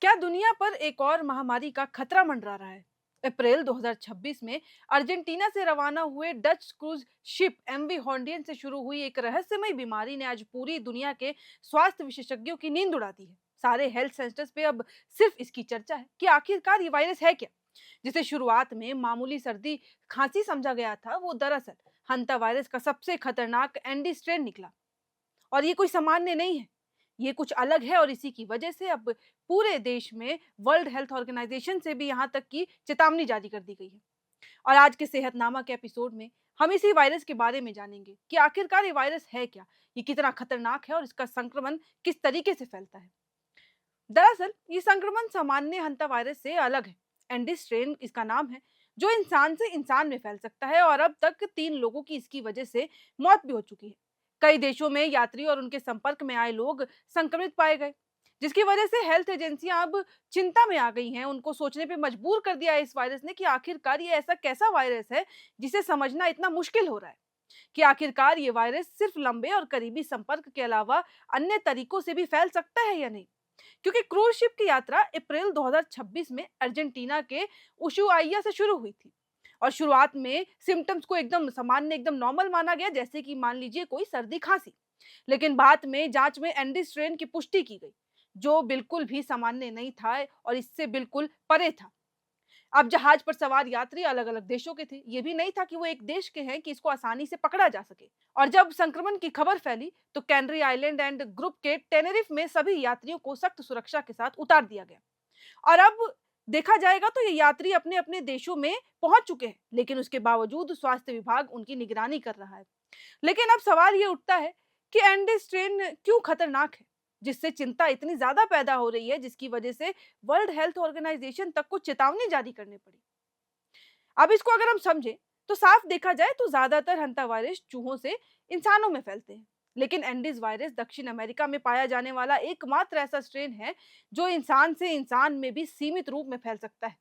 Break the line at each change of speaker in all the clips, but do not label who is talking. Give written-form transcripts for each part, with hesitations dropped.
क्या दुनिया पर एक और महामारी का खतरा मंडरा रहा है? अप्रैल 2026 में अर्जेंटीना से रवाना हुए डच क्रूज शिप एमवी हॉन्डियन से शुरू हुई एक रहस्यमय बीमारी ने आज पूरी दुनिया के स्वास्थ्य विशेषज्ञों की नींद उड़ा दी है। सारे हेल्थ सेंटर्स पे अब सिर्फ इसकी चर्चा है कि आखिरकार ये वायरस है क्या। जिसे शुरुआत में मामूली सर्दी खांसी समझा गया था, वो दरअसल हंता वायरस का सबसे खतरनाक एंडी स्ट्रेन निकला। और ये कोई सामान्य नहीं है, ये कुछ अलग है और इसी की वजह से अब पूरे देश में वर्ल्ड हेल्थ ऑर्गेनाइजेशन से भी यहाँ तक की चेतावनी जारी कर दी गई है। और आज के सेहतनामा के एपिसोड में हम इसी वायरस के बारे में जानेंगे कि आखिरकार ये वायरस है क्या, ये कितना खतरनाक है और इसका संक्रमण किस तरीके से फैलता है। दरअसल ये संक्रमण सामान्य हंता वायरस से अलग है। एंडी स्ट्रेन इसका नाम है, जो इंसान से इंसान में फैल सकता है और अब तक 3 लोगों की इसकी वजह से मौत भी हो चुकी है। कई देशों में यात्री और उनके संपर्क में आए लोग संक्रमित पाए गए, जिसकी वजह से हेल्थ एजेंसियां अब चिंता में आ गई हैं। उनको सोचने पे मजबूर कर दिया है इस वायरस ने कि आखिरकार ये ऐसा कैसा वायरस है जिसे समझना इतना मुश्किल हो रहा है। कि आखिरकार ये वायरस सिर्फ लंबे और करीबी संपर्क के अलावा अन्य तरीकों से भी फैल सकता है या नहीं। क्योंकि क्रूज शिप की यात्रा अप्रैल 2026 में अर्जेंटीना के उशुआइया से शुरू हुई थी। और शुरुआत में सिम्टम्स को एकदम सामान्य, एकदम नॉर्मल माना गया, जैसे कि मान लीजिए कोई सर्दी खांसी। लेकिन बाद में जांच में एंडी स्ट्रेन की पुष्टि की गई, जो बिल्कुल भी सामान्य नहीं था और इससे बिल्कुल परे था। अब जहाज पर सवार यात्री अलग अलग देशों के थे, ये भी नहीं था कि वो एक देश के हैं कि इसको आसानी से पकड़ा जा सके। और जब संक्रमण की खबर फैली तो कैनरी आइलैंड एंड ग्रुप के टेनेरिफ में सभी यात्रियों को सख्त सुरक्षा के साथ उतार दिया गया। और अब देखा जाएगा तो ये यात्री अपने अपने देशों में पहुंच चुके हैं, लेकिन उसके बावजूद स्वास्थ्य विभाग उनकी निगरानी कर रहा है। लेकिन अब सवाल ये उठता है कि एंडी स्ट्रेन क्यों खतरनाक है, जिससे चिंता इतनी ज्यादा पैदा हो रही है, जिसकी वजह से वर्ल्ड हेल्थ ऑर्गेनाइजेशन तक को चेतावनी जारी करनी पड़ी। अब इसको अगर हम समझें तो साफ देखा जाए तो ज्यादातर हंता वायरस चूहों से इंसानों में फैलते हैं। लेकिन एंडीज वायरस दक्षिण अमेरिका में पाया जाने वाला एकमात्र ऐसा स्ट्रेन है जो इंसान से इंसान में भी सीमित रूप में फैल सकता है।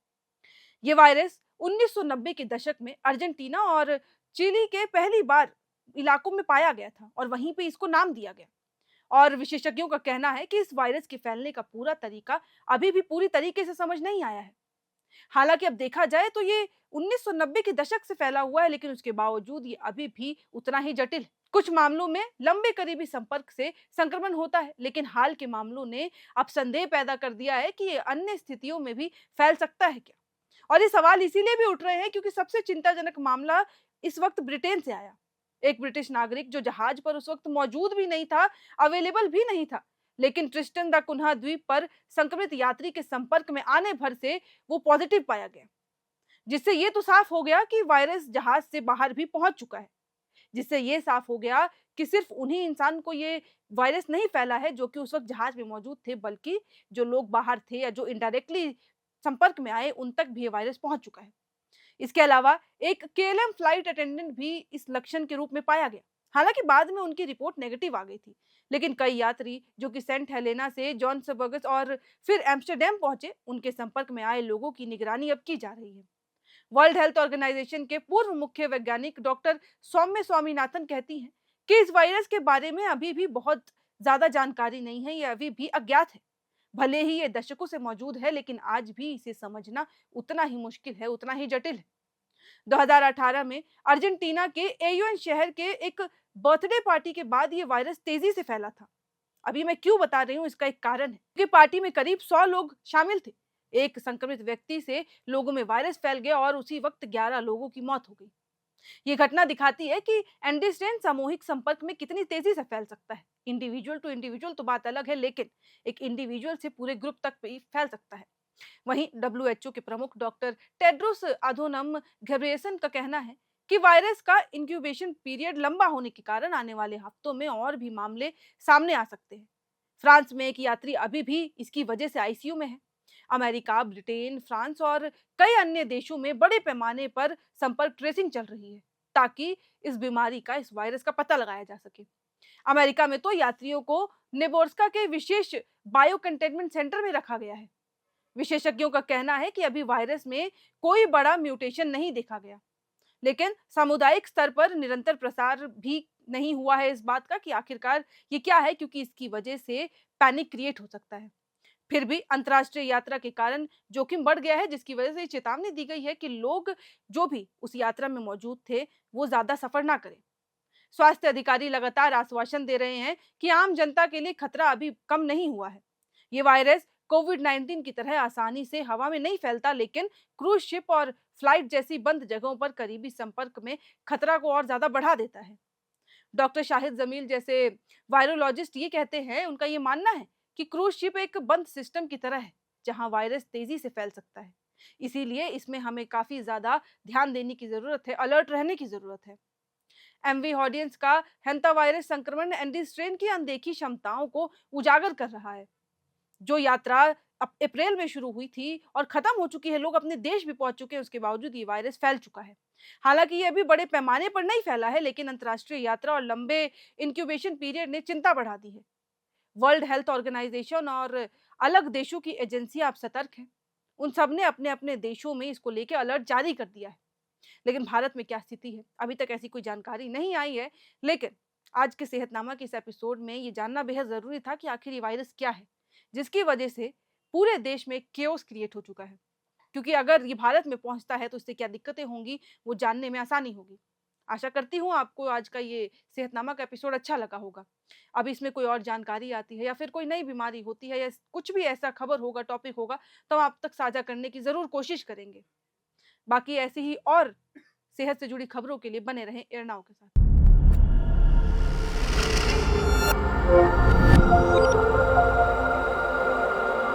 ये वायरस 1990 के दशक में अर्जेंटीना और चिली के पहली बार इलाकों में पाया गया था और वहीं पे इसको नाम दिया गया। और विशेषज्ञों का कहना है कि इस वायरस के फैलने का पूरा तरीका अभी भी पूरी तरीके से समझ नहीं आया है। हालांकि अब देखा जाए तो ये 1990 के दशक से फैला हुआ है, लेकिन उसके बावजूद ये अभी भी उतना ही जटिल है। कुछ मामलों में लंबे करीबी संपर्क से संक्रमण होता है, लेकिन हाल के मामलों ने अब संदेह पैदा कर दिया है कि ये अन्य स्थितियों में भी फैल सकता है क्या। और ये सवाल इसीलिए भी उठ रहे हैं क्योंकि सबसे चिंताजनक मामला इस वक्त ब्रिटेन से आया। एक ब्रिटिश नागरिक जो जहाज पर उस वक्त मौजूद भी नहीं था, अवेलेबल भी नहीं था, लेकिन ट्रिस्टन दा कुन्हा द्वीप पर संक्रमित यात्री के संपर्क में आने भर से वो पॉजिटिव पाया गया। जिससे ये तो साफ हो गया कि वायरस जहाज से बाहर भी पहुंच चुका है। जिससे ये साफ हो गया कि सिर्फ उन्हीं इंसान को ये वायरस नहीं फैला है जो कि उस वक्त जहाज में मौजूद थे, बल्कि जो लोग बाहर थे या जो इनडायरेक्टली संपर्क में आए उन तक भी ये वायरस पहुंच चुका है। इसके अलावा एक केएलएम फ्लाइट अटेंडेंट भी इस लक्षण के रूप में पाया गया। हालांकि बाद में उनकी रिपोर्ट नेगेटिव आ गई थी। लेकिन कई यात्री जो कि सेंट हेलेना से जॉन्सबर्गस और फिर एम्स्टर्डम पहुंचे, उनके संपर्क में आए लोगों की निगरानी अब की जा रही है। वर्ल्ड हेल्थ ऑर्गेनाइजेशन के पूर्व मुख्य वैज्ञानिक डॉक्टर सौम्य स्वामीनाथन कहती हैं कि इस वायरस के बारे में अभी भी बहुत ज्यादा जानकारी नहीं है, ये अभी भी अज्ञात है। भले ही ये दशकों से मौजूद है, लेकिन आज भी इसे समझना उतना ही मुश्किल है, उतना ही जटिल है। 2018 में अर्जेंटीना के एयुन शहर के एक बर्थडे पार्टी के बाद ये वायरस तेजी से फैला था। अभी मैं क्यों बता रही हूँ, इसका एक कारण है कि पार्टी में करीब 100 लोग शामिल थे। एक संक्रमित व्यक्ति से लोगों में वायरस फैल गया और उसी वक्त 11 लोगों की मौत हो गई। ये घटना दिखाती है कि एंडीस्ट्रेन सामूहिक संपर्क में कितनी तेजी से फैल सकता है। इंडिविजुअल टू इंडिविजुअल तो बात अलग है, लेकिन एक इंडिविजुअल से पूरे ग्रुप तक भी फैल सकता है। वहीं डब्ल्यूएचओ के प्रमुख डॉक्टर टेड्रोस अधोनम घेब्रेयेसस का कहना है कि वायरस का इंक्यूबेशन पीरियड लंबा होने के कारण आने वाले हफ्तों में और भी मामले सामने आ सकते हैं। फ्रांस में एक यात्री अभी भी इसकी वजह से आईसीयू में है। अमेरिका, ब्रिटेन, फ्रांस और कई अन्य देशों में बड़े पैमाने पर संपर्क ट्रेसिंग चल रही है, ताकि इस बीमारी का, इस वायरस का पता लगाया जा सके। अमेरिका में तो यात्रियों को नेब्रास्का के विशेष बायो कंटेनमेंट सेंटर में रखा गया है। विशेषज्ञों का कहना है कि अभी वायरस में कोई बड़ा म्यूटेशन नहीं देखा गया, लेकिन सामुदायिक स्तर पर निरंतर प्रसार भी नहीं हुआ है इस बात का कि आखिरकार ये क्या है, क्योंकि इसकी वजह से पैनिक क्रिएट हो सकता है। फिर भी अंतर्राष्ट्रीय यात्रा के कारण जोखिम बढ़ गया है, जिसकी वजह से ये चेतावनी दी गई है कि लोग जो भी उस यात्रा में मौजूद थे, वो ज़्यादा सफ़र ना करें। स्वास्थ्य अधिकारी लगातार आश्वासन दे रहे हैं कि आम जनता के लिए खतरा अभी कम नहीं हुआ है। ये वायरस कोविड-19 की तरह आसानी से हवा में नहीं फैलता, लेकिन क्रूज शिप और फ्लाइट जैसी बंद जगहों पर करीबी संपर्क में खतरा को और ज़्यादा बढ़ा देता है। डॉक्टर शाहिद जमील जैसे वायरोलॉजिस्ट ये कहते हैं, उनका ये मानना है कि क्रूज शिप एक बंद सिस्टम की तरह है, जहां वायरस तेजी से फैल सकता है। इसीलिए इसमें हमें काफी ज्यादा ध्यान देने की जरूरत है, अलर्ट रहने की जरूरत है। एमवी हॉर्डियंस का हेंटा वायरस संक्रमण एंडी स्ट्रेन की अनदेखी क्षमताओं को उजागर कर रहा है। जो यात्रा अप्रैल में शुरू हुई थी और खत्म हो चुकी है, लोग अपने देश भी पहुंच चुके हैं, उसके बावजूद ये वायरस फैल चुका है। हालांकि ये अभी बड़े पैमाने पर नहीं फैला है, लेकिन अंतर्राष्ट्रीय यात्रा और लंबे इंक्यूबेशन पीरियड ने चिंता बढ़ा दी है। वर्ल्ड हेल्थ ऑर्गेनाइजेशन और अलग देशों की एजेंसियां अब सतर्क हैं। उन सब ने अपने अपने देशों में इसको लेकर अलर्ट जारी कर दिया है। लेकिन भारत में क्या स्थिति है, अभी तक ऐसी कोई जानकारी नहीं आई है। लेकिन आज के सेहतनामा के इस एपिसोड में ये जानना बेहद जरूरी था कि आखिर ये वायरस क्या है, जिसकी वजह से पूरे देश में केओस क्रिएट हो चुका है। क्योंकि अगर ये भारत में पहुंचता है तो इससे क्या दिक्कतें होंगी, वो जानने में आसानी होगी। आशा करती हूँ आपको आज का ये सेहतनामा का एपिसोड अच्छा लगा होगा। अब इसमें कोई और जानकारी आती है या फिर कोई नई बीमारी होती है या कुछ भी ऐसा खबर होगा, टॉपिक होगा, तो आप तक साझा करने की ज़रूर कोशिश करेंगे। बाकी ऐसी ही और सेहत से जुड़ी खबरों के लिए बने रहें एयरनाउ के साथ।